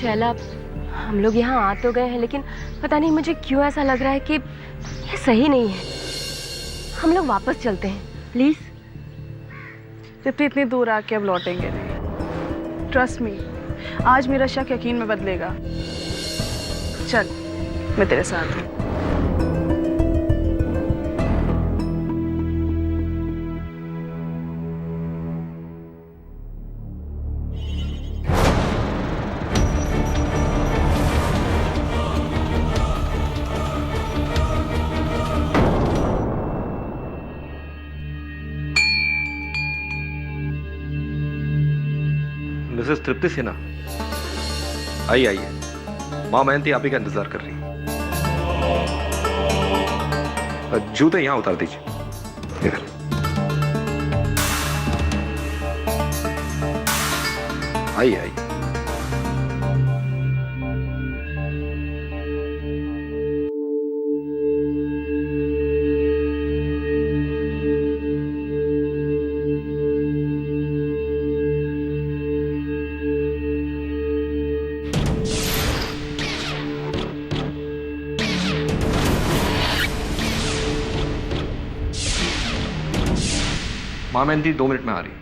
शैला, हम लोग यहाँ आ तो गए हैं, लेकिन पता नहीं मुझे क्यों ऐसा लग रहा है कि ये सही नहीं है। हम लोग वापस चलते हैं प्लीज। इतनी दूर आके अब लौटेंगे नहीं। ट्रस्ट मी, आज मेरा शक यकीन में बदलेगा। चल, मैं तेरे साथ हूँ। मिसेस तृप्ति सिन्हा, आइए आइए। माँ मेहंती आप ही का इंतजार कर रही है। जूते यहाँ उतार दीजिए। इधर आइए आइए। माँ मेहंती 2 मिनट में आ रही है।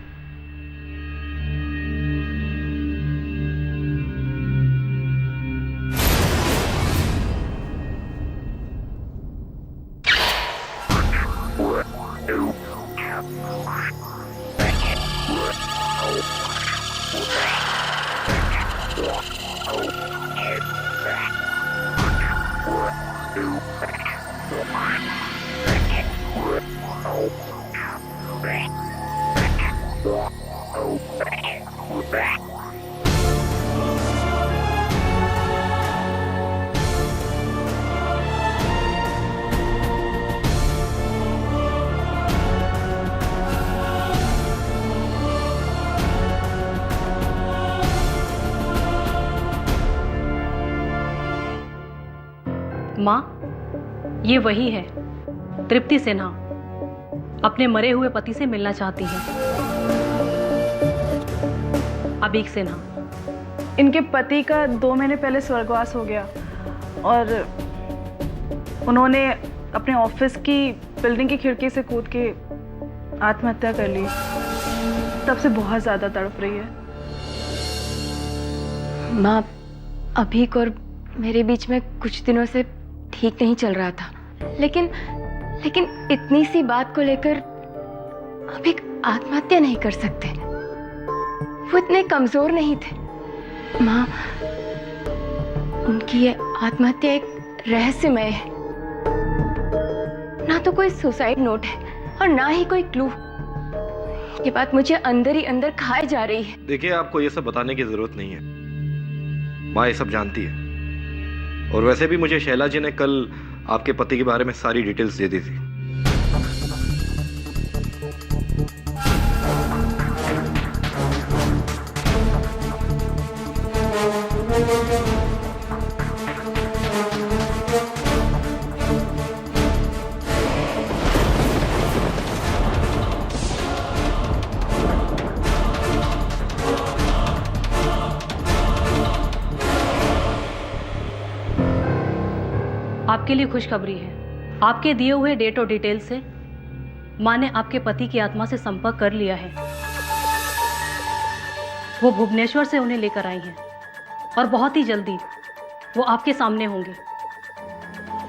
माँ, ये वही है तृप्ति सिन्हा, अपने मरे हुए पति से मिलना चाहती है। अभीक सिन्हा। इनके पति का 2 महीने पहले स्वर्गवास हो गया और उन्होंने अपने ऑफिस की बिल्डिंग की खिड़की से कूद के आत्महत्या कर ली। तब से बहुत ज्यादा तड़प रही है। माँ, अभीक और मेरे बीच में कुछ दिनों से ठीक नहीं चल रहा था, लेकिन इतनी सी बात को लेकर अभीक आत्महत्या नहीं कर सकते। वो इतने कमजोर नहीं थे। माँ, उनकी ये आत्महत्या एक रहस्यमय है। ना तो कोई सुसाइड नोट है और ना ही कोई क्लू। ये बात मुझे अंदर ही अंदर खाए जा रही है। देखिए, आपको ये सब बताने की जरूरत नहीं है। माँ ये सब जानती है। और वैसे भी मुझे शैला जी ने कल आपके पति के बारे में सारी डिटेल्स दे दी थी। आपके लिए खुशखबरी है। आपके दिए हुए डेट और डिटेल से माँ ने आपके पति की आत्मा से संपर्क कर लिया है। वो भुवनेश्वर से उन्हें लेकर आई हैं और बहुत ही जल्दी वो आपके सामने होंगे,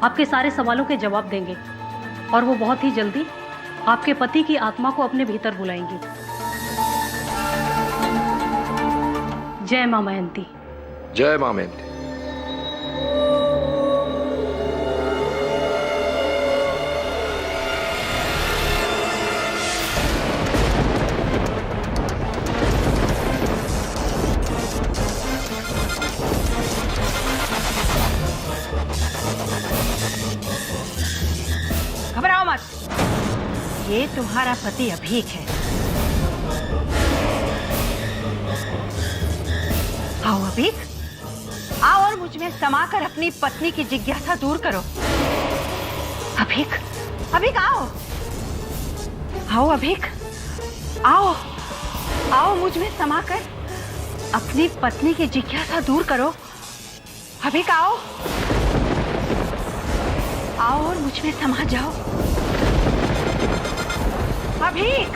आपके सारे सवालों के जवाब देंगे और वो बहुत ही जल्दी आपके पति की आत्मा को अपने भीतर बुलाएंगी। जय माँ मेहंती। जय माँ मेहंती। घबराओ मत, ये तुम्हारा पति अभीक है। आओ अभीक, आओ और मुझ में समाकर अपनी पत्नी की जिज्ञासा दूर करो। अभीक, अभीक आओ, आओ अभीक, आओ, आओ मुझ में समाकर अपनी पत्नी की जिज्ञासा दूर करो अभिक आओ, आओ और मुझ में समा जाओ। अभिक,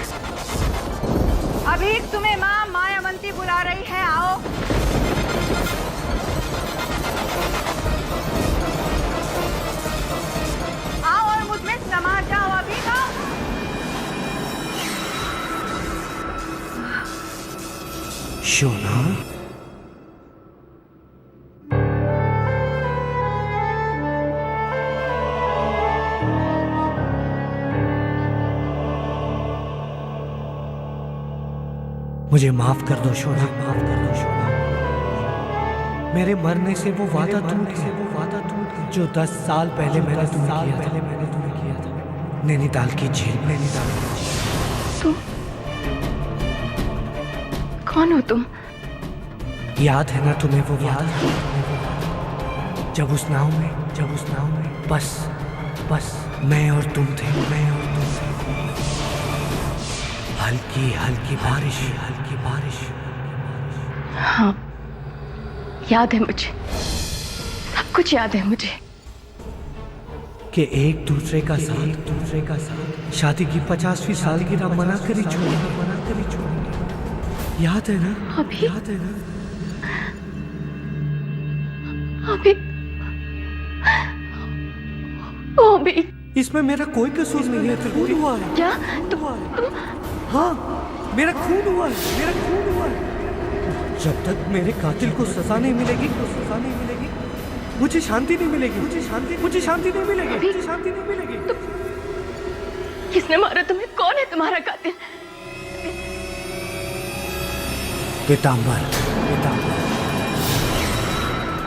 अभिक तुम्हें माँ मायावंती बुला रही है, आओ। आओ और मुझ में समा जाओ, अभिक आओ। शोना, मुझे माफ कर दो शोना, माफ कर दो शोना। मेरे मरने से वो वादा टूट गया जो 10 साल पहले मैंने तुम्हें किया था, नैनीताल की झील, नैनीताल की झील। तुम कौन हो तुम? याद है ना तुम्हें वो वादा? जब उस नाव में बस मैं और तुम थे, हल्की हल्की बारिश। हाँ, याद है मुझे, सब कुछ याद है मुझे। कि एक दूसरे का साथ शादी की 50वीं सालगिरह मना कर ही छोड़ेंगे। याद है ना? अभी? याद है ना? अभी इसमें मेरा कोई कसूर नहीं है, खून हुआ है। क्या तुम हाँ, मेरा खून हुआ है। जब तक मेरे कातिल को सजा नहीं मिलेगी, मुझे शांति नहीं मिलेगी। किसने मारा तुम्हें? कौन है तुम्हारा कातिल? पीतांबर।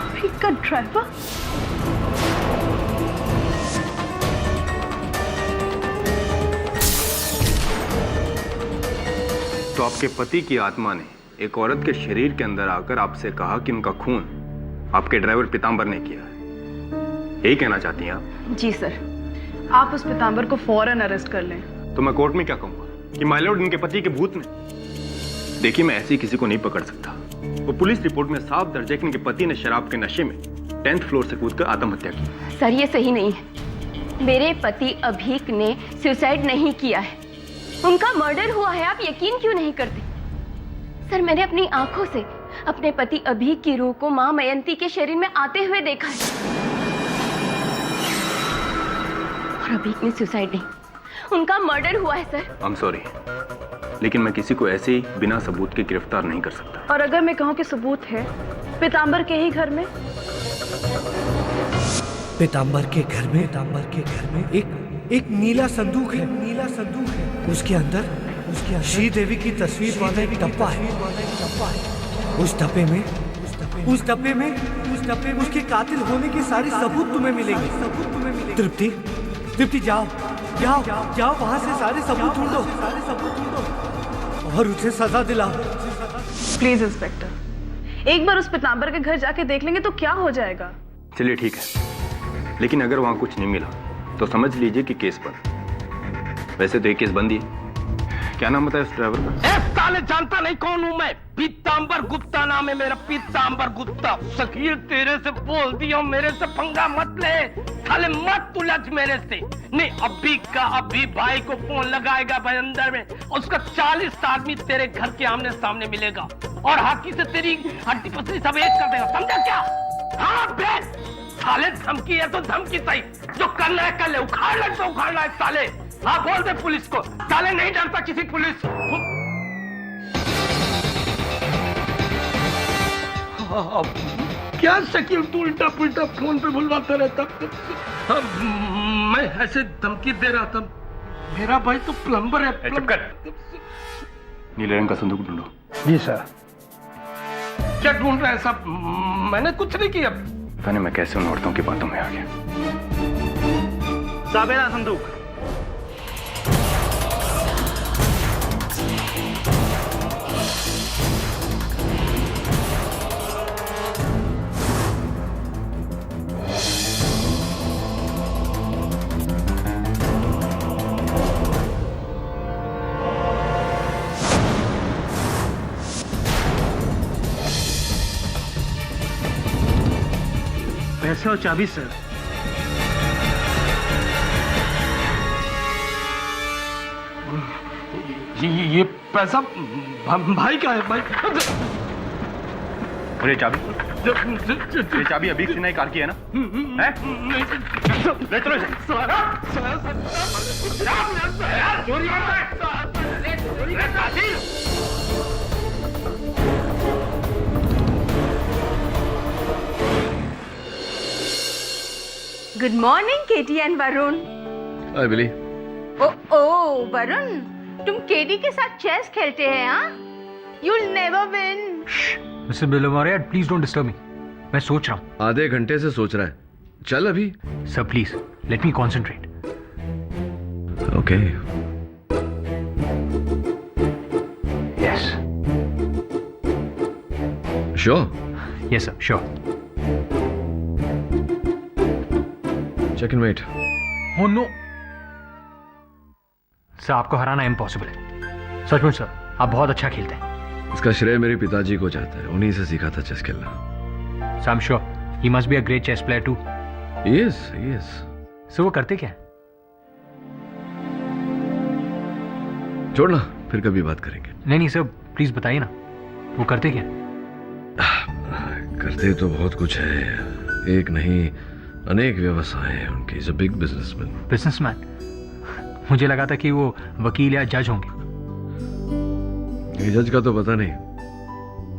अभिक का ड्राइवर? तो आपके पति की आत्मा ने एक औरत के शरीर के अंदर आकर आपसे कहा कि उनका खून आपके ड्राइवर पीतांबर ने किया है, यही कहना चाहती हैं आप? जी सर, आप उस पीतांबर को फौरन अरेस्ट कर लें। तो मैं कोर्ट में क्या कहूंगा कि माय लॉर्ड इनके पति के भूत ने? देखिए, मैं ऐसी किसी को नहीं पकड़ सकता। वो पुलिस रिपोर्ट में साफ दर्ज है कि इनके पति ने शराब के नशे में 10th फ्लोर से कूदकर आत्महत्या की। सर, ये सही नहीं है। मेरे पति अभीक ने सुसाइड नहीं किया है, उनका मर्डर हुआ है। आप यकीन क्यों नहीं करते? सर, मैंने अपनी आंखों से अपने पति अभीक की रूह को मां मयंती के शरीर में आते हुए देखा है। और अभीक ने सुसाइड नहीं, उनका मर्डर हुआ है सर। आई एम सॉरी, लेकिन मैं किसी को ऐसे ही बिना सबूत के गिरफ्तार नहीं कर सकता। और अगर मैं कहूँ कि सबूत है पीतांबर के ही घर में? पीतांबर के घर में एक नीला संदूक है। उसके अंदर श्री देवी की तस्वीर वाला एक डब्बा है। उस डब्बे में उसके कातिल होने के सारे सबूत तुम्हें मिलेंगे। तृप्ति, जाओ वहां से सारे सबूत ढूंढो और उसे सजा दिलाओ। प्लीज इंस्पेक्टर, एक बार उस पीतांबर के घर जाके देख लेंगे तो क्या हो जाएगा? चलिए ठीक है, लेकिन अगर वहां कुछ नहीं मिला तो समझ लीजिए कि केस बंद। वैसे तो ये केस बंद ही है। क्या नाम बताया उस ड्राइवर का? साले जानता नहीं कौन हूं मैं? पीतांबर गुप्ता नाम है मेरा, पीतांबर गुप्ता। शकील, तेरे से बोल दिया, मेरे से पंगा मत ले साले, मत उलझ मेरे से। नहीं, अभी भाई को फोन लगाएगा भाई अंदर में, उसका 40 आदमी तेरे घर के आमने सामने मिलेगा और हाथी से तेरी हड्डी पसली सब एक कर देगा, समझा क्या? हाँ बेस साले, धमकी है तो धमकी सही, जो करना है कर ले, उखाड़ना है तो उखाड़ना है साले। हाँ बोल दे पुलिस को, साले नहीं डरता किसी पुलिस। क्या शकील तू उल्टा पुल्टा फोन पे बुलवाता रहता? मैं ऐसे धमकी दे रहा था, मेरा भाई तो प्लम्बर है। चुप कर। नीले रंग का संदूक ढूंढो। जी सर। क्या ढूंढ रहा है साहब? मैंने कुछ नहीं किया। पता नहीं मैं कैसे उन औरतों की बातों में आ गया। साबेरा संदूक। पैसे और चाबी सर। ये पैसा भाई का है भाई। और ये चाबी अभी से नहीं कार की है ना? हैं? ले चलो इसे। Good morning Katie and Varun. Hi Billy. ओ वरुण, तुम केटी के साथ चेस खेलते हैं? हाँ, you'll never win. मिस्टर बिलोमारिया, प्लीज डोंट डिस्टर्ब मी। मैं सोच रहा हूँ। आधे घंटे से सोच रहा है। चल अभी। Sir please let me concentrate. Okay. Yes sure. Yes sir sure. Check in wait. Oh no sir, आपको हराना इम्पॉसिबल है। सचमुच सर, आप बहुत अच्छा खेलते हैं। इसका श्रेय मेरे पिताजी को जाता है, उन्हीं से सीखा था चेस खेलना। So I am sure he must be a great chess player too. Yes yes. So वो करते क्या है? छोड़ना, फिर कभी बात करेंगे। नहीं सर, प्लीज बताइए ना, वो करते क्या? करते तो बहुत कुछ है, एक नहीं अनेक व्यवसाय हैं उनके। Is a big businessman. Businessman? मुझे लगा था कि वो वकील या जज होंगे। ये जज का तो पता नहीं,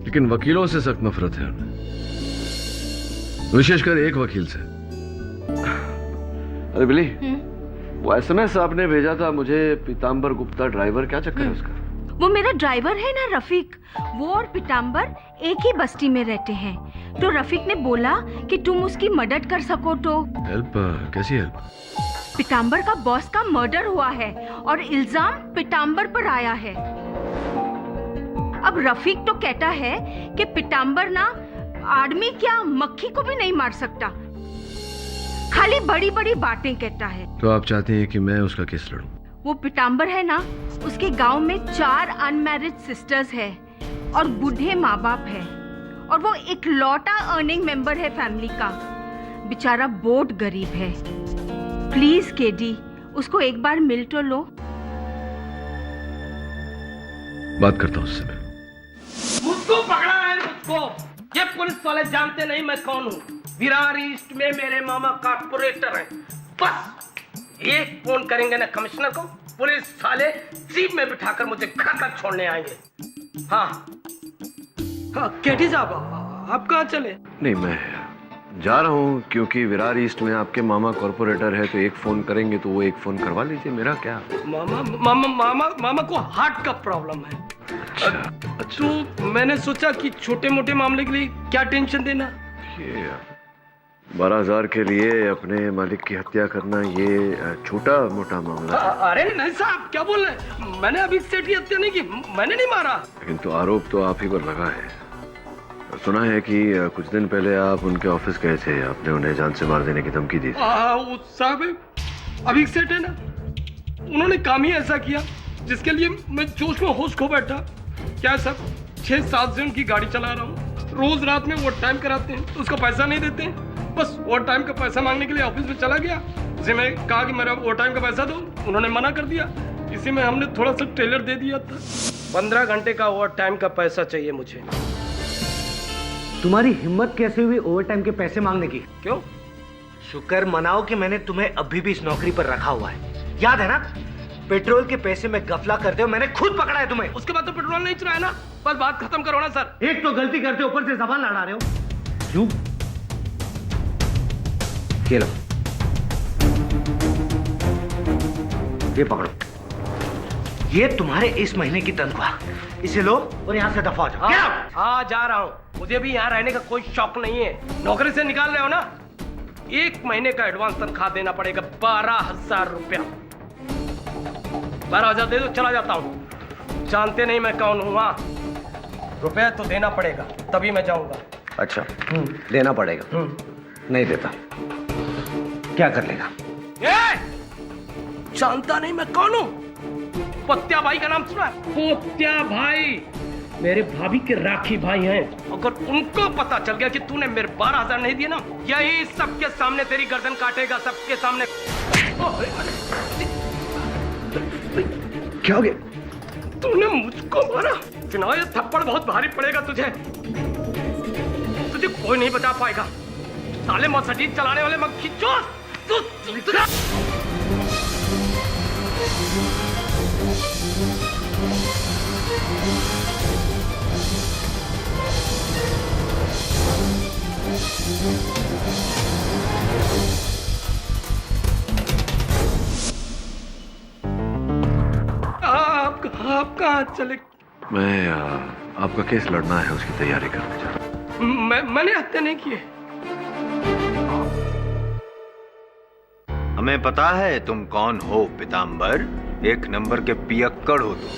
लेकिन वकीलों से सख्त नफरत है उन्हें, विशेषकर एक वकील से। अरे बिली, वो एसएमएस आपने भेजा था मुझे, पीतांबर गुप्ता ड्राइवर, क्या चक्कर है उसका? वो मेरा ड्राइवर है ना रफीक, वो और पीतांबर एक ही बस्ती में रहते हैं। तो रफीक ने बोला कि तुम उसकी मदद कर सको तो। हेल्प? कैसी हेल्प? पीतांबर का बॉस का मर्डर हुआ है और इल्जाम पीतांबर पर आया है। अब रफीक तो कहता है कि पीतांबर ना आदमी क्या मक्खी को भी नहीं मार सकता, खाली बड़ी बड़ी बातें कहता है। तो आप चाहती हैं कि मैं उसका केस लड़ूं? वो पीतांबर है ना, उसके गांव में 4 अनमैरिड सिस्टर्स है और बूढ़े माँ बाप है, और वो इकलौता अर्निंग मेंबर है फैमिली का। बेचारा बहुत गरीब है। प्लीज केडी, उसको एक बार मिल तो लो। बात करता हूँ उससे मैं। मुझको पकड़ा है, मुझको। ये पुलिस वाले जानते नहीं मैं कौन हूँ। विरार ईस्ट में मेरे मामा कॉर्पोरेटर हैं। बस एक फोन करेंगे ना कमिश्नर को, पुलिस वाले जीप में बिठाकर मुझे घर तक छोड़ने आएंगे। हाँ हाँ केटी साहब, आप कहाँ चले? नहीं, मैं जा रहा हूँ क्योंकि विरार ईस्ट में आपके मामा कॉर्पोरेटर है, तो एक फोन करेंगे तो वो एक फोन करवा लीजिए। मेरा क्या? मामा को हार्ट का प्रॉब्लम है। तो मैंने सोचा कि छोटे मोटे मामले के लिए क्या टेंशन देना। ये 12,000 के लिए अपने मालिक की हत्या करना, ये छोटा मोटा मामला। अरे नहीं साहब, क्या बोल रहे हैं? मैंने अभी सेठ की हत्या नहीं की, मैंने नहीं मारा। लेकिन तो आरोप तो आप ही पर लगा है। सुना है कि कुछ दिन पहले आप उनके ऑफिस गए थे, आपने उन्हें जान से मार देने की धमकी दी थी। साहब अभी सेठ है ना, उन्होंने काम ही ऐसा किया जिसके लिए मैं जोश में होश खो बैठा। क्या सर, 6-7 जन की गाड़ी चला रहा हूँ, रोज रात में ओवर टाइम कराते हैं तो उसका पैसा नहीं देते हैं। बस ओवर टाइम का पैसा मांगने के लिए ऑफिस में चला गया, उसे मैं कहा कि मेरा ओवर टाइम का पैसा दो, उन्होंने मना कर दिया। इसी में हमने थोड़ा सा ट्रेलर दे दिया था। 15 घंटे का ओवर टाइम का पैसा चाहिए मुझे। तुम्हारी हिम्मत कैसे हुई ओवरटाइम के पैसे मांगने की? क्यों? शुक्र मनाओ कि मैंने तुम्हें अभी भी इस नौकरी पर रखा हुआ है। याद है ना, पेट्रोल के पैसे में गफला करते हो, मैंने खुद पकड़ा है तुम्हें। उसके बाद तो पेट्रोल नहीं चुराया ना, बस बात खत्म करो ना सर। एक तो गलती करते हो, ऊपर से जबान लड़ा रहे हो। क्यों? ये लो, ये पकड़ो, ये तुम्हारे इस महीने की तनख्वाह, इसे लो और यहाँ से दफा हो जाओ। हाँ जा रहा हूँ, मुझे भी यहाँ रहने का कोई शौक नहीं है। नौकरी से निकाल रहे हो ना, 1 महीने का एडवांस तनख्वाह देना पड़ेगा, 12,000 रुपया। 12,000 दे दो, चला जाता हूँ। जानते नहीं मैं कौन हूँ। हाँ, रुपया तो देना पड़ेगा, तभी मैं जाऊंगा। अच्छा, देना पड़ेगा। नहीं देता क्या कर लेगा? जानता नहीं मैं कौन हूँ? पत्या भाई का नाम सुना है? पत्या भाई, मेरे भाभी के राखी भाई हैं। अगर उनको पता चल गया कि तूने मेरे 12,000 नहीं दिए ना, यही सबके सामने तेरी गर्दन काटेगा, सबके सामने। क्या हो गया? तूने मुझको मारा। ये थप्पड़ बहुत भारी पड़ेगा तुझे कोई नहीं बचा पाएगा। साले मर्सिडीज चलाने वाले मक्खी चोर। आप कहाँ चले? मैं आपका केस लड़ना है, उसकी तैयारी करने जा रहा हूँ। मैंने हत्या नहीं की है। हमें पता है तुम कौन हो पीताम्बर, एक नंबर के पियक्कड़ हो तुम।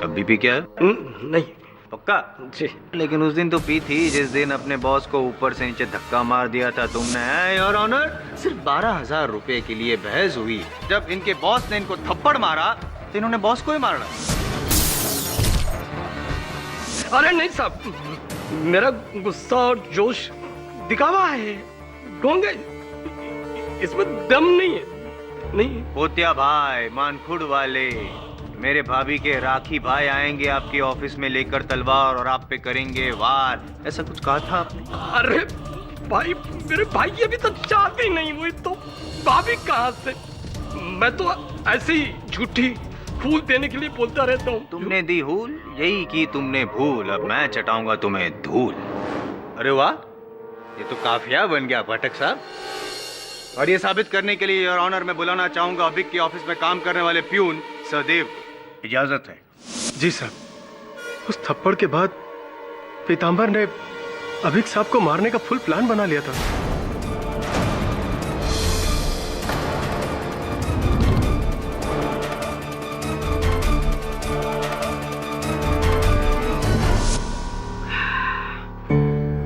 अब भी पी क्या है? नहीं। पक्का? जी। लेकिन उस दिन तो पी थी जिस दिन अपने बॉस को ऊपर से नीचे धक्का मार दिया था तुमने। योर ऑनर, सिर्फ 12,000 रुपए के लिए बहस हुई। जब इनके बॉस ने इनको थप्पड़ मारा तो इन्होंने बॉस को ही मारा। अरे नहीं साहब, मेरा गुस्सा और जोश दिखावा है, ढोंगे, इसमें दम नहीं है। नहीं पोतिया भाई, मानखुड़ वाले, मेरे भाभी के राखी भाई आएंगे आपके ऑफिस में लेकर तलवार और आप पे करेंगे वार, ऐसा कुछ कहा था आपने? अरे भाई, मेरे भाई की अभी तो शादी नहीं हुई तो भाभी कहाँ से? मैं तो ऐसे ही झूठी फूल देने के लिए बोलता रहता हूँ। तुमने दी हूल, यही की तुमने भूल, अब मैं चटाऊंगा तुम्हें धूल। अरे वाह, ये तो काफिया बन गया पाठक साहब। और ये साबित करने के लिए योर ऑनर मैं बुलाना चाहूंगा अभिक के ऑफिस में काम करने वाले प्यून सहदेव। इजाजत है? जी साहब। उस थप्पड़ के बाद पीताम्बर ने अभिक साहब को मारने का फुल प्लान बना लिया था।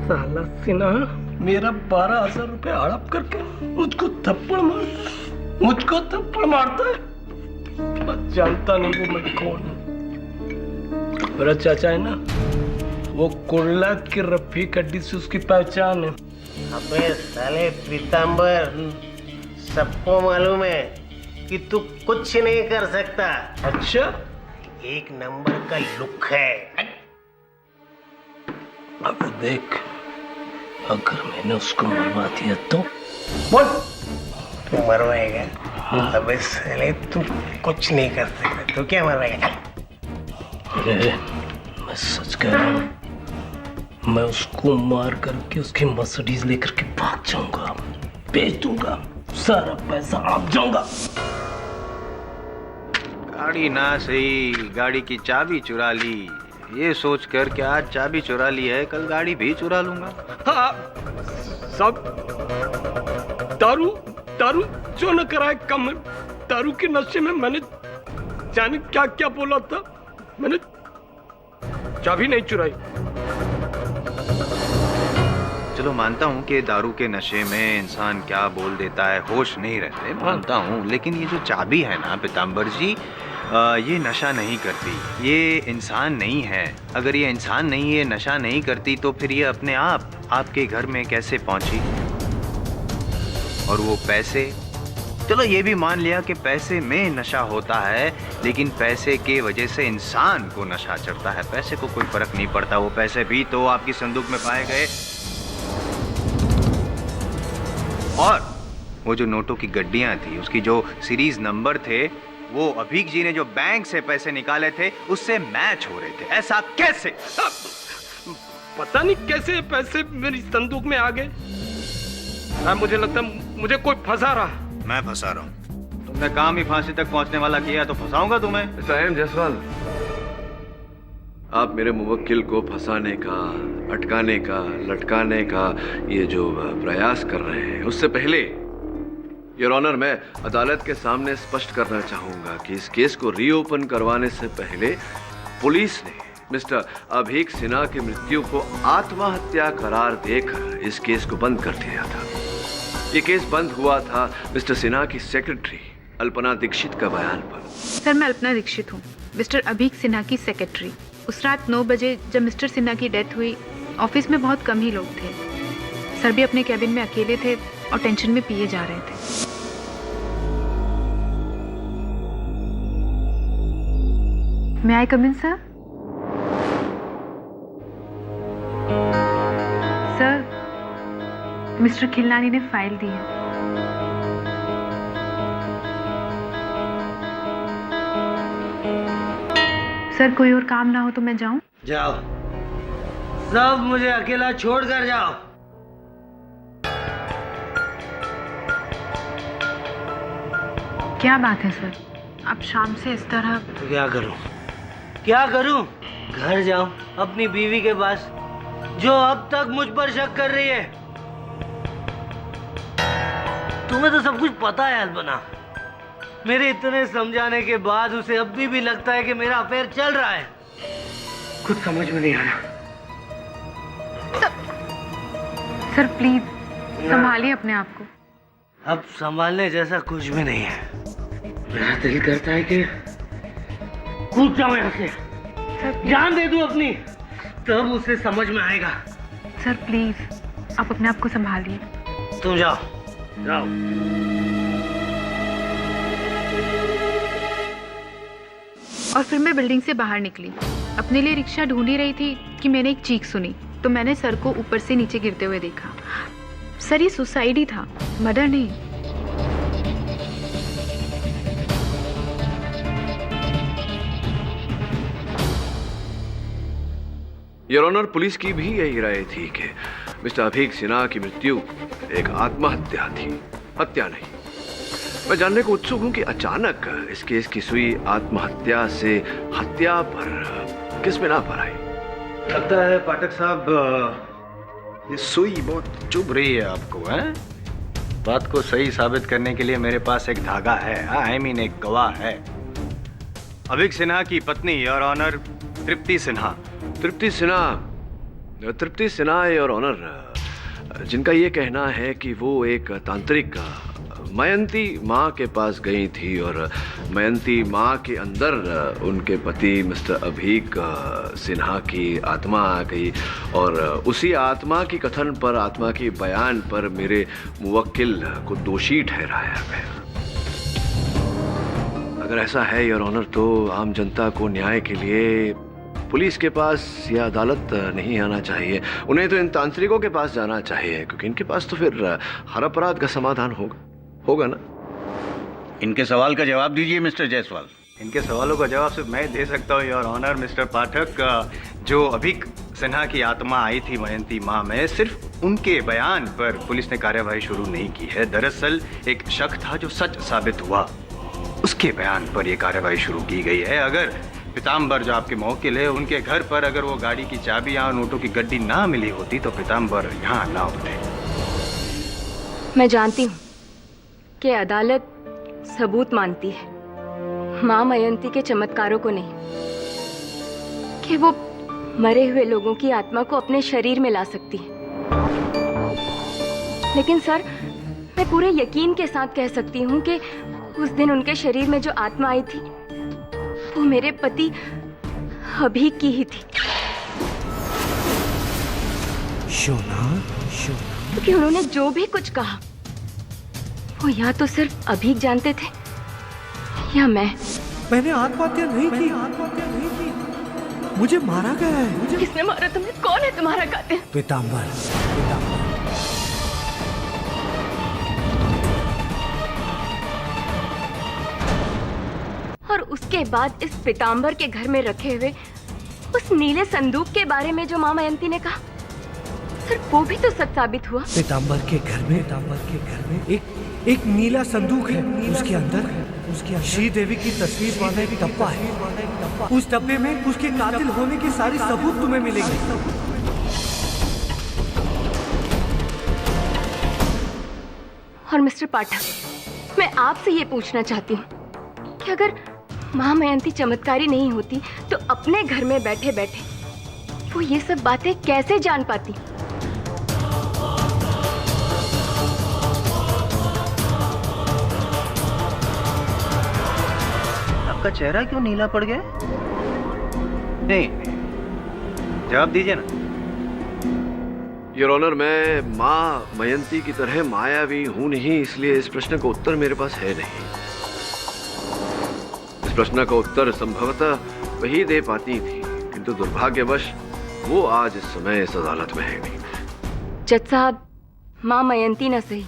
साला सिन्हा मेरा 12,000 रुपए हड़प करके मुझको थप्पड़ मारता है। मैं जानता नहीं वो मैं कौन हूँ। मेरा चाचा है ना, वो कुर्ला की रफीक हड्डी से उसकी पहचान है। अबे साले पीताम्बर, सबको मालूम है कि तू कुछ नहीं कर सकता। अच्छा, एक नंबर का लुक है। अब देख, अगर मैंने उसको मरवा दिया तो बोल। तू मरवाएगा? अबे साले तू कुछ नहीं कर सकता, तू क्या मरवाएगा? अरे मैं सच कह रहा हूँ, मैं उसको मार करके उसकी मर्सिडीज लेकर के भाग जाऊंगा, बेच दूंगा, सारा पैसा आप जाऊंगा। गाड़ी ना सही, गाड़ी की चाबी चुरा ली, ये सोच कर कि आज चाबी चुरा ली है, कल गाड़ी भी चुरा लूंगा। हाँ, सब दारू जो न कराए कम। दारू के नशे में मैंने जाने क्या क्या बोला था। मैंने चाबी नहीं चुराई। चलो मानता हूँ कि दारू के नशे में इंसान क्या बोल देता है, होश नहीं रहते, मानता हूँ। लेकिन ये जो चाबी है ना पीताम्बर जी, ये नशा नहीं करती, ये इंसान नहीं है। अगर ये इंसान नहीं, ये नशा नहीं करती तो फिर ये अपने आप आपके घर में कैसे पहुंची? और वो पैसे, चलो ये भी मान लिया कि पैसे में नशा होता है, लेकिन पैसे के वजह से इंसान को नशा चढ़ता है। पैसे को कोई फर्क नहीं पड़ता, वो पैसे भी तो आपकी संदूक में पाए गए। और वो जो नोटों की गड्डियां थी, उसकी जो सीरीज नंबर थे, वो अभीक जी ने जो बैंक से पैसे निकाले थे उससे मैच हो रहे थे। ऐसा कैसे? पता नहीं कैसे पैसे मेरी संदूक में आ गए। मुझे लगता है मुझे कोई फंसा रहा है। मैं फंसा रहा हूँ? तुमने काम ही फांसी तक पहुंचने वाला किया तो फंसाऊंगा तुम्हें। साहब जायसवाल, आप मेरे मुवक्किल को फंसाने का, अटकाने का, लटकाने का ये जो प्रयास कर रहे हैं, उससे पहले योर ऑनर मैं अदालत के सामने स्पष्ट करना चाहूंगा कि इस केस को रीओपन करवाने से पहले पुलिस ने मिस्टर अभीक सिन्हा की मृत्यु को आत्महत्या करार देकर इस केस को बंद कर दिया था। ये केस बंद हुआ था मिस्टर सिन्हा की सेक्रेटरी अल्पना दीक्षित का बयान पर। सर, मैं अल्पना दीक्षित हूँ, मिस्टर अभीक सिन्हा की सेक्रेटरी। उस रात 9 बजे जब मिस्टर सिन्हा की डेथ हुई, ऑफिस में बहुत कम ही लोग थे। सर भी अपने कैबिन में अकेले थे और टेंशन में पिए जा रहे थे। May I come in, sir? Sir, mister Khilnani ने फाइल दी है। सर, कोई और काम ना हो तो मैं जाऊं? जाओ, सब मुझे अकेला छोड़कर जाओ। क्या बात है सर, आप शाम से इस तरह? तो क्या करूं? क्या करूं? घर जाऊं अपनी बीवी के पास, जो अब तक मुझ पर शक कर रही है। तुम्हें तो सब कुछ पता है अल्पना। मेरे इतने समझाने के बाद उसे अभी भी लगता है कि मेरा अफेयर चल रहा है। कुछ समझ में नहीं आ रहा। सर प्लीज संभालिए अपने आप को। अब संभालने जैसा कुछ भी नहीं है। मेरा दिल करता है कि कूद जाऊं यहाँ से, जान दे दूं अपनी, तब उसे समझ में आएगा। सर प्लीज आप अपने आप को संभालिए। तुम जाओ, जाओ। और फिर मैं बिल्डिंग से बाहर निकली, अपने लिए रिक्शा ढूंढ ही रही थी कि मैंने एक चीख सुनी, तो मैंने सर को ऊपर से नीचे गिरते हुए देखा। सर ये सुसाइड ही था, मर्डर नहीं। योर ऑनर, पुलिस की भी यही राय थी कि मिस्टर अभीक सिन्हा की मृत्यु एक आत्महत्या थी, हत्या नहीं। मैं जानने को उत्सुक हूं कि अचानक इस केस की सुई आत्महत्या से हत्या पर किस बिना पर आई? लगता है पाठक साहब, ये सुई बहुत चुभ रही है आपको, हैं? बात को सही साबित करने के लिए मेरे पास एक धागा है, आई मीन एक गवाह है। अभीक सिन्हा की पत्नी your honour Tripti Sinha. Tripti Sinha your honour, जिनका ये कहना है कि वो एक तांत्रिक मयंती माँ के पास गई थी और मयंती माँ के अंदर उनके पति मिस्टर अभीक सिन्हा की आत्मा आ गई और उसी आत्मा की कथन पर, आत्मा की बयान पर मेरे मुवक्किल को दोषी ठहराया गया। अगर ऐसा है योर ऑनर, तो आम जनता को न्याय के लिए पुलिस के पास या अदालत नहीं आना चाहिए, उन्हें तो इन तांत्रिकों के पास जाना चाहिए, क्योंकि इनके पास तो फिर हर अपराध का समाधान होगा ना। इनके सवाल का जवाब दीजिए मिस्टर जायसवाल। इनके सवालों का जवाब सिर्फ मैं दे सकता हूँ योर ऑनर मिस्टर पाठक। जो अभीक सिन्हा की आत्मा आई थी मयंती माँ में, सिर्फ उनके बयान पर पुलिस ने कार्यवाही शुरू नहीं की है। दरअसल एक शक था जो सच साबित हुआ, उसके बयान पर यह कार्यवाही शुरू की गई है। अगर पीताम्बर जो आपके मौकिल है, उनके घर पर अगर वो गाड़ी की चाबी या नोटों की गड्डी ना मिली होती तो पीताम्बर यहाँ ना होते। मैं जानती हूँ कि अदालत सबूत मानती है, माँ मयंती के चमत्कारों को नहीं, कि वो मरे हुए लोगों की आत्मा को अपने शरीर में ला सकती है। लेकिन सर, मैं पूरे यकीन के साथ कह सकती हूँ कि उस दिन उनके शरीर में जो आत्मा आई थी वो मेरे पति अभीक की ही थी। शोना, क्योंकि उन्होंने जो भी कुछ कहा वो या तो सिर्फ अभीक जानते थे या मैंने आत्महत्या नहीं की, मुझे मारा गया है। किसने मारा तुम्हें? कौन है तुम्हारा कातिल? पीताम्बर। और उसके बाद इस पीताम्बर के घर में रखे हुए उस नीले संदूक के बारे में जो माँ मयंती ने कहा, सिर्फ वो भी तो सच साबित हुआ। पीताम्बर के घर में एक नीला संदूक है, उसके अंदर श्रीदेवी की तस्वीर वाला एक डब्बा है। उस डब्बे में उसके कातिल होने के सारे सबूत तुम्हें मिलेंगे। और मिस्टर पाठक, मैं आपसे ये पूछना चाहती हूँ कि अगर माँ मयंती चमत्कारी नहीं होती तो अपने घर में बैठे बैठे वो ये सब बातें कैसे जान पाती? आपका चेहरा क्यों नीला पड़ गया? नहीं, जवाब दीजिए ना। योर ऑनर, मैं माँ मयंती की तरह मायावी हूं नहीं, इसलिए इस प्रश्न का उत्तर मेरे पास है नहीं। इस प्रश्न का उत्तर संभवतः वही दे पाती थी, किंतु दुर्भाग्यवश वो आज इस समय इस अदालत में है नहीं। जज साहब, माँ मयंती न सही,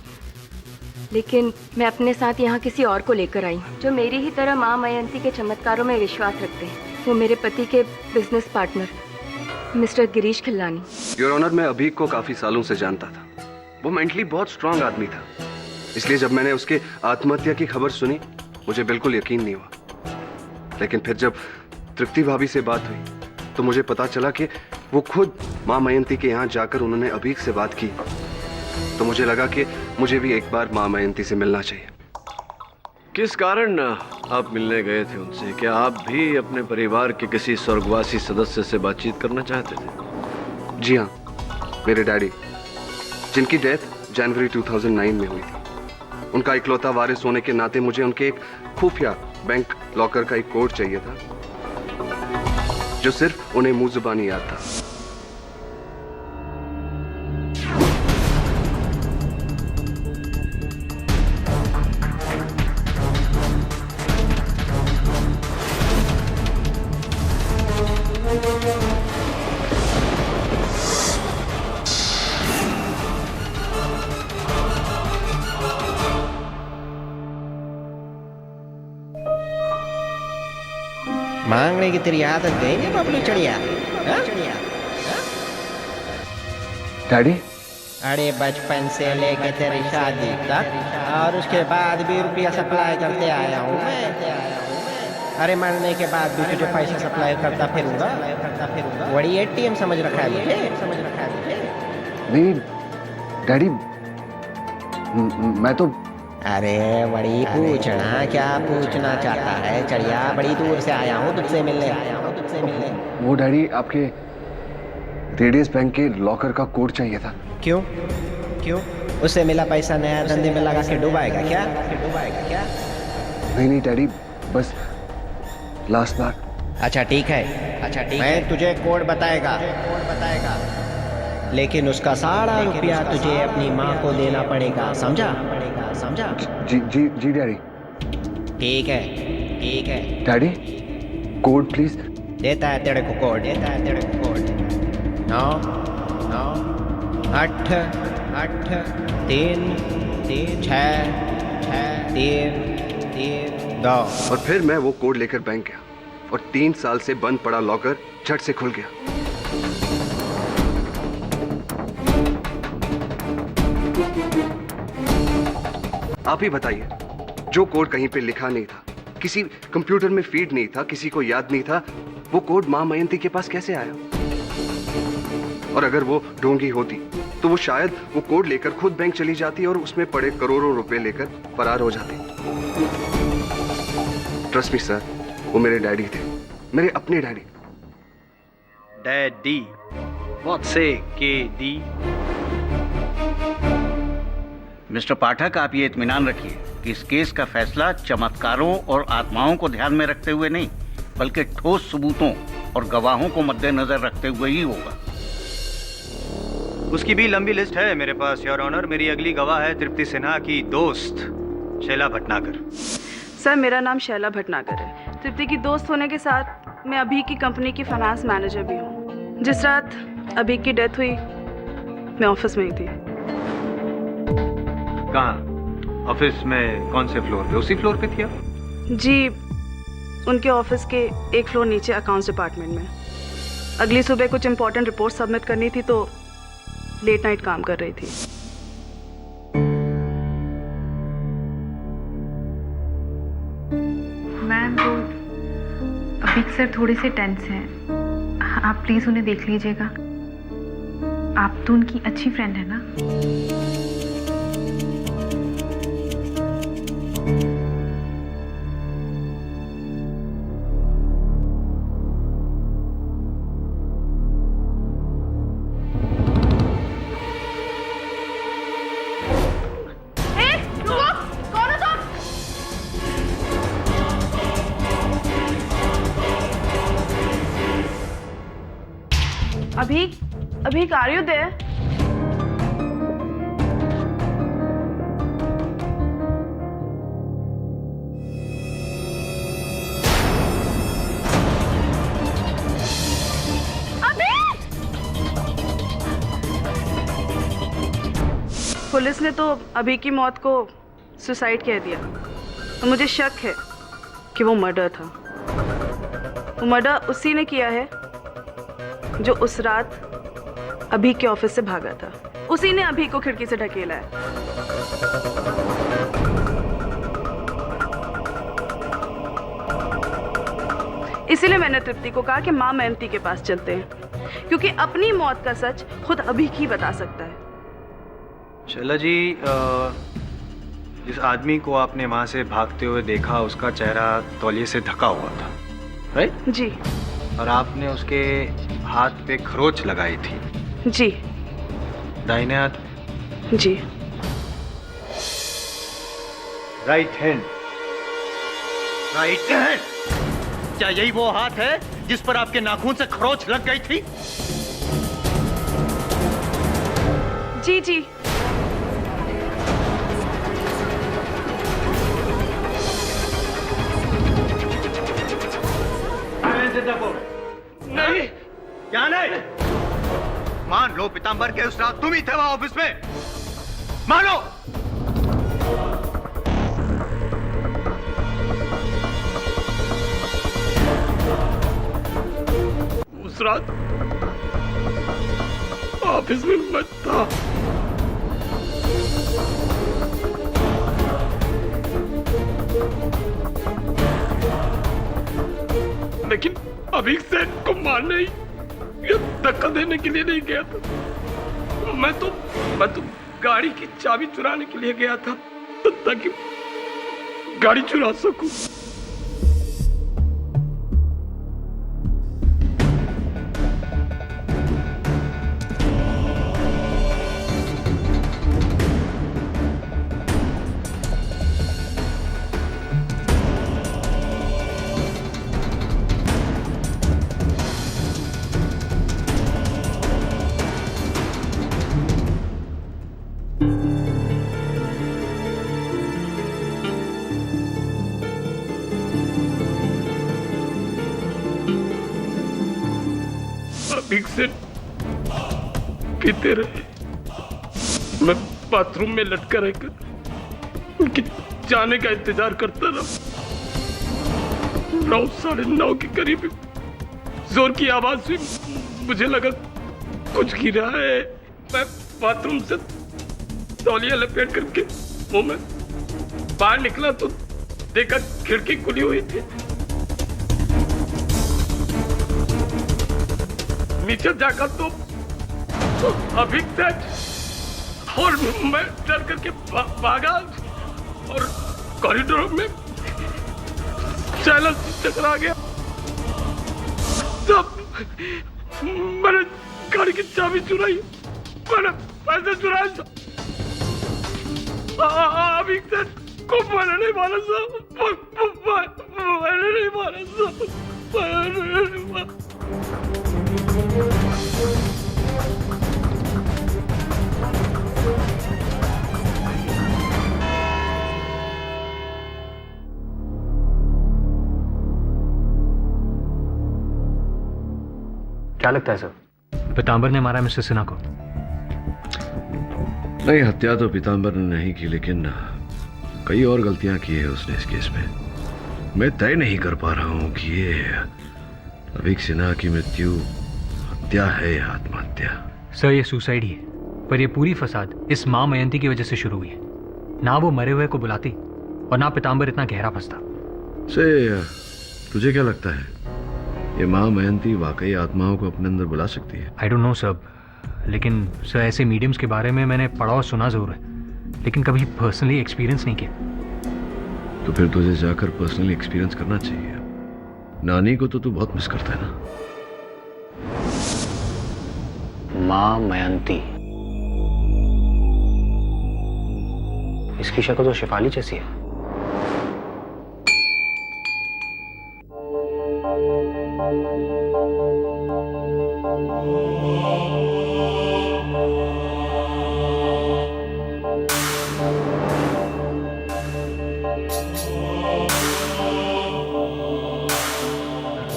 लेकिन मैं अपने साथ यहाँ किसी और को लेकर आई हूँ जो मेरी ही तरह माँ मयंती के चमत्कारों में विश्वास रखते हैं। वो मेरे पति के business partner mister Girish Khillani. Your honour, मैं अभीक को काफी सालों से जानता था। वो मेंटली बहुत स्ट्रांग आदमी था, इसलिए जब मैंने उसके आत्महत्या की खबर सुनी मुझे बिल्कुल यकीन नहीं हुआ। लेकिन फिर जब तृप्ति भाभी से बात हुई तो मुझे पता चला कि वो खुद माँ मयंती के यहाँ जाकर उन्होंने अभीक से बात की। तो मुझे लगा कि मुझे भी एक बार माँ मयंती से मिलना चाहिए। किस कारण आप मिलने गए थे उनसे? क्या आप भी अपने परिवार के किसी स्वर्गवासी सदस्य से बातचीत करना चाहते थे? जी हाँ, मेरे डैडी, जिनकी डेथ जनवरी 2009 में हुई थी। उनका इकलौता वारिस होने के नाते मुझे उनके एक खुफिया बैंक लॉकर का एक कोड चाहिए था जो सिर्फ उन्हें मुंह जुबानी याद था। मांगने की तेरी आदत गई है बबलू चढ़िया? डैडी, अरे बचपन से लेके तेरी शादी तक और उसके बाद भी रुपया सप्लाई करते आया हूँ मैं। अरे मरने के बाद भी तुझे पैसा सप्लाई करता फिरूंगा। बड़ी एटीएम समझ रखा है मुझे। नहीं डैडी, मैं तो अरे बड़ी पूछना, क्या पूछना चाहता है चढ़िया? बड़ी दूर से आया हूँ तुझसे मिलने। वो डैडी, आपके रेडियस बैंक के लॉकर का कोड चाहिए था। क्यों? उससे मिला पैसा नया धंधे में लगा के डुबाएगा क्या? नहीं डैडी, बस लास्ट बार। अच्छा ठीक है, मैं तुझे कोड बताएगा, लेकिन उसका सारा रुपया तुझे अपनी माँ को देना पड़ेगा, समझा? जी डैडी। ठीक है डैडी, कोड प्लीज। देता है तेरे को कोड। 9 8 3 6 3 2। और फिर मैं वो कोड लेकर बैंक गया और 3 साल से बंद पड़ा लॉकर झट से खुल गया। आप ही बताइए, जो कोड कहीं पे लिखा नहीं था, किसी कंप्यूटर में फीड नहीं था, किसी को याद नहीं था, वो कोड मां मयंती के पास कैसे आया? और अगर वो ढोंगी होती तो वो शायद वो कोड लेकर खुद बैंक चली जाती और उसमें पड़े करोड़ों रुपए लेकर फरार हो जाती। ट्रस्ट मी सर, वो मेरे डैडी थे, मेरे अपने डैडी। डैडी, व्हाट से KD? मिस्टर पाठक, आप ये इत्मीनान रखिए कि इस केस का फैसला चमत्कारों और आत्माओं को ध्यान में रखते हुए नहीं, बल्कि ठोस सबूतों और गवाहों को मद्देनजर रखते हुए ही होगा। उसकी भी लंबी लिस्ट है मेरे पास, योर ऑनर। मेरी अगली गवाह है तृप्ति सिन्हा की दोस्त शैला भटनागर। सर, मेरा नाम शैला भटनागर है। तृप्ति की दोस्त होने के साथ मैं अभीक की कंपनी की फाइनेंस मैनेजर भी हूँ। जिस रात अभीक की डेथ हुई मैं ऑफिस में ही थी। कहाँ? ऑफिस में? कौन से फ्लोर पे? उसी फ्लोर पे थी आप? जी, उनके ऑफिस के एक फ्लोर नीचे अकाउंट्स डिपार्टमेंट में। अगली सुबह कुछ इंपॉर्टेंट रिपोर्ट सबमिट करनी थी तो लेट नाइट काम कर रही थी। मैम, वो अभीक सर थोड़े से टेंस हैं, आप प्लीज उन्हें देख लीजिएगा। आप तो उनकी अच्छी फ्रेंड है ना? Abhik, are you there? Police ने तो अभी की मौत को सुसाइड कह दिया और मुझे शक है कि वो मर्डर था। वो मर्डर उसी ने किया है जो उस रात अभी के ऑफिस से भागा था। उसी ने अभी को खिड़की से ढकेला है। इसीलिए मैंने तृप्ति को कहा कि माँ मेहनती के पास चलते हैं, क्योंकि अपनी मौत का सच खुद अभी ही बता सकता है। शैला जी, जिस आदमी को आपने वहां से भागते हुए देखा उसका चेहरा तौलिए से ढका हुआ था, राइट? जी। और आपने उसके हाथ पे खरोच लगाई थी? जी। दाहिने हाथ? जी। Right hand? Right hand? क्या यही वो हाथ है जिस पर आपके नाखून से खरोच लग गई थी? जी जी। नहीं, क्या नहीं? मान लो पीतांबर के उस रात तुम ही थे वहां ऑफिस में। मानो। उस रात ऑफिस में मैं था। लेकिन अभी सेठ को मारने या धक्का देने के लिए नहीं गया था। मैं तो गाड़ी की चाबी चुराने के लिए गया था, ताकि गाड़ी चुरा सकूं। ठीक से पीते रहे। मैं बाथरूम में लटका रहकर उनके जाने का इंतजार करता रहा। 9, 9:30 के करीब जोर की आवाज हुई। मुझे लगा कुछ गिरा है। मैं बाथरूम से तौलिया लपेट करके मुंह में बाहर निकला तो देखा खिड़की खुली हुई थी। नीचे जाकर तो अभी सेठ और मैं डर करके भागा और कॉरिडोर में चैनल टकरा गया। तब मैंने गाड़ी की चाबी चुराई, मैंने पैसे चुराए। अभी सेठ को मैंने नहीं मारा साहब, मैंने नहीं मारा साहब, मैंने नहीं मारा। क्या लगता है सर, पीतांबर ने मारा मिस्टर सिन्हा को? नहीं, हत्या तो पीतांबर ने नहीं की, लेकिन कई और गलतियां की है उसने इस केस में। मैं तय नहीं कर पा रहा हूं कि ये अभी सिन्हा की मृत्यु हत्या है या आत्महत्या। सर ये सुसाइड ही है, पर ये पूरी फसाद इस मां मयंती की वजह से शुरू हुई है। ना वो मरे हुए को बुलाती और ना पीतांबर इतना गहरा फंसता। तुझे क्या लगता है, ये मां मयंती वाकई आत्माओं को अपने अंदर बुला सकती है? आई डोंट नो सर, लेकिन सर ऐसे मीडियम्स के बारे में मैंने पढ़ा और सुना जरूर है, लेकिन कभी पर्सनली एक्सपीरियंस नहीं किया। तो फिर तुझे जाकर पर्सनली एक्सपीरियंस करना चाहिए। नानी को तो तू बहुत मिस करता है ना? मां मयंती, इसकी शक्ल तो शिफाली जैसी है।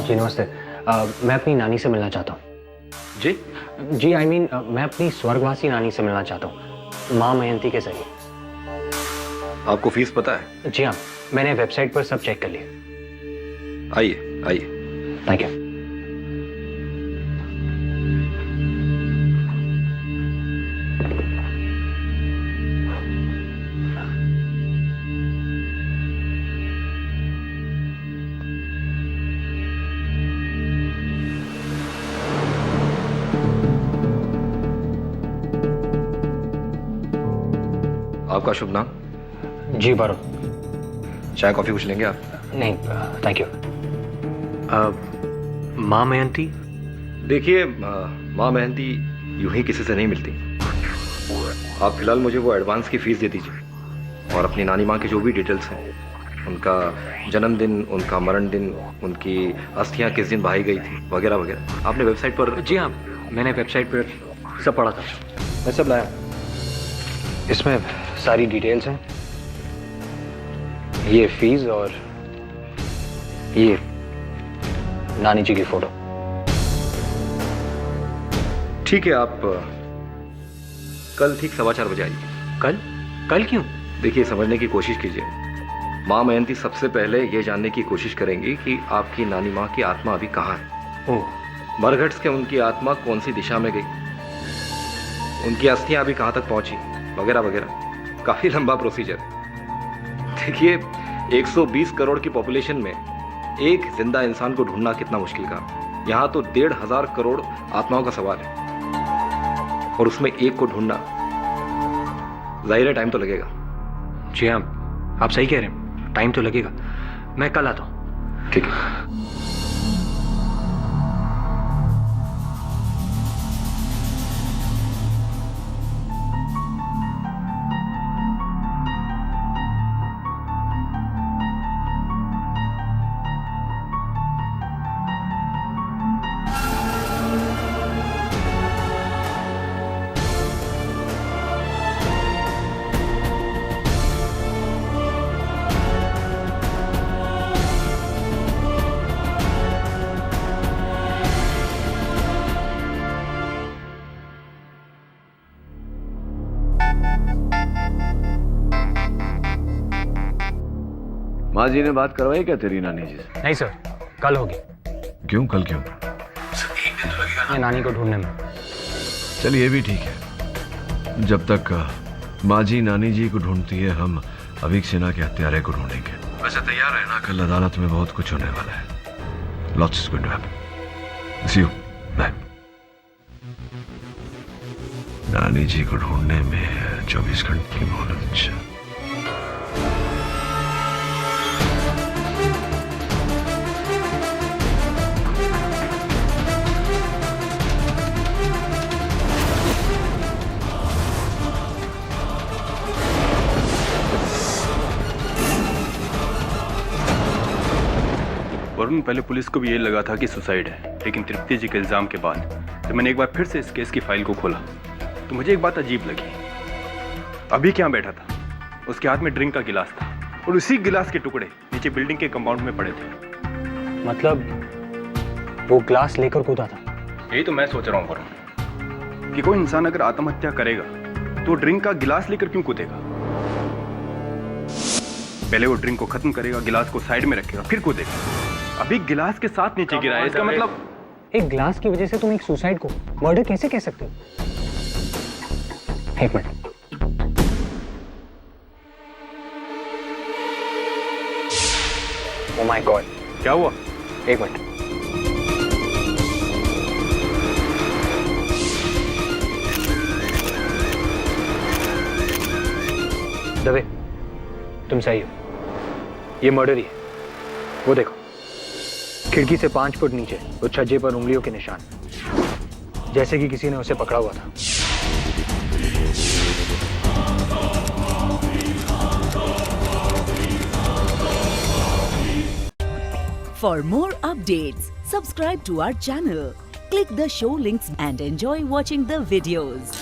जी नमस्ते। मैं अपनी नानी से मिलना चाहता हूँ। जी जी आई मीन मैं अपनी स्वर्गवासी नानी से मिलना चाहता हूँ, माँ मयंती के जरिए। आपको फीस पता है? जी हाँ, मैंने वेबसाइट पर सब चेक कर लिया। आइए आइए। Thank you. आपका शुभ नाम? जी वरुण। चाय कॉफी कुछ लेंगे आप? नहीं थैंक यू। माँ मयंती? देखिए माँ मयंती यूं ही किसी से नहीं मिलती। आप फिलहाल मुझे वो एडवांस की फीस दे दीजिए और अपनी नानी माँ की जो भी डिटेल्स हैं, उनका जन्मदिन, उनका मरण दिन, उनकी अस्थियाँ किस दिन बहाई गई थी, वगैरह वगैरह। आपने वेबसाइट पर? जी हाँ, मैंने वेबसाइट पर सब पढ़ा था। मैं सब लाया। इसमें सारी डिटेल्स हैं, ये फीस और ये नानी जी की फोटो। ठीक है, आप कल ठीक 4:15 बजे आइए। कल? कल क्यों? देखिए समझने की कोशिश कीजिए। माँ मयंती सबसे पहले ये जानने की कोशिश करेंगी कि आपकी नानी माँ की आत्मा अभी कहाँ है। ओह। मरघट्स के उनकी आत्मा कौन सी दिशा में गई, उनकी अस्थियां अभी कहाँ तक पहुंची, वगैरह वगैरह। काफी लंबा प्रोसीजर है। देखिए 120 करोड़ की पॉपुलेशन में एक जिंदा इंसान को ढूंढना कितना मुश्किल का। यहाँ तो 1,500 करोड़ आत्माओं का सवाल है और उसमें एक को ढूंढना, जाहिर है टाइम तो लगेगा। जी हाँ, आप सही कह रहे हैं, टाइम तो लगेगा। मैं कल आता हूँ। ठीक है। माँ जी ने बात करवाई क्या तेरी नानी जी से? नहीं सर, कल होगी। क्यों? कल क्यों? ये नानी को ढूंढने में। चलिए ये भी ठीक है। जब तक माँ जी नानी जी को ढूंढती है, हम अभीक सिन्हा के हत्यारे को ढूंढेंगे। वैसे तैयार रहना, कल अदालत में बहुत कुछ होने वाला है। Lots is going to happen. See you. Bye. नानी जी को ढूंढने में 24 घंटे की मोहलत। वरुण, पहले पुलिस को भी ये लगा था कि सुसाइड है, लेकिन तृप्ति जी के इल्जाम के बाद जब मैंने एक बार फिर से इस केस की फाइल को खोला तो मुझे एक बात अजीब लगी। अभी क्या बैठा था, उसके हाथ में ड्रिंक का गिलास था और उसी गिलास के टुकड़े नीचे बिल्डिंग के कंपाउंड में पड़े थे। मतलब वो ग्लास लेकर कूदा था? यही तो मैं सोच रहा हूँ वरुण, कि कोई इंसान अगर आत्महत्या करेगा तो ड्रिंक का गिलास लेकर क्यों कूदेगा? पहले वो ड्रिंक को खत्म करेगा, गिलास को साइड में रखेगा, फिर कूदेगा। अभी गिलास के साथ नीचे गिरा है, इसका मतलब एक ग्लास की वजह से तुम एक सुसाइड को मर्डर कैसे कह सकते हो? एक मिनट। ओह माय गॉड, क्या हुआ? एक मिनट। दवे, तुम सही हो, ये मर्डर ही है। वो देखो, खिड़की से 5 फुट नीचे उस छज्जे पर उंगलियों के निशान, जैसे कि किसी ने उसे पकड़ा हुआ था। For more updates, subscribe to our channel, click the show links and enjoy watching the videos.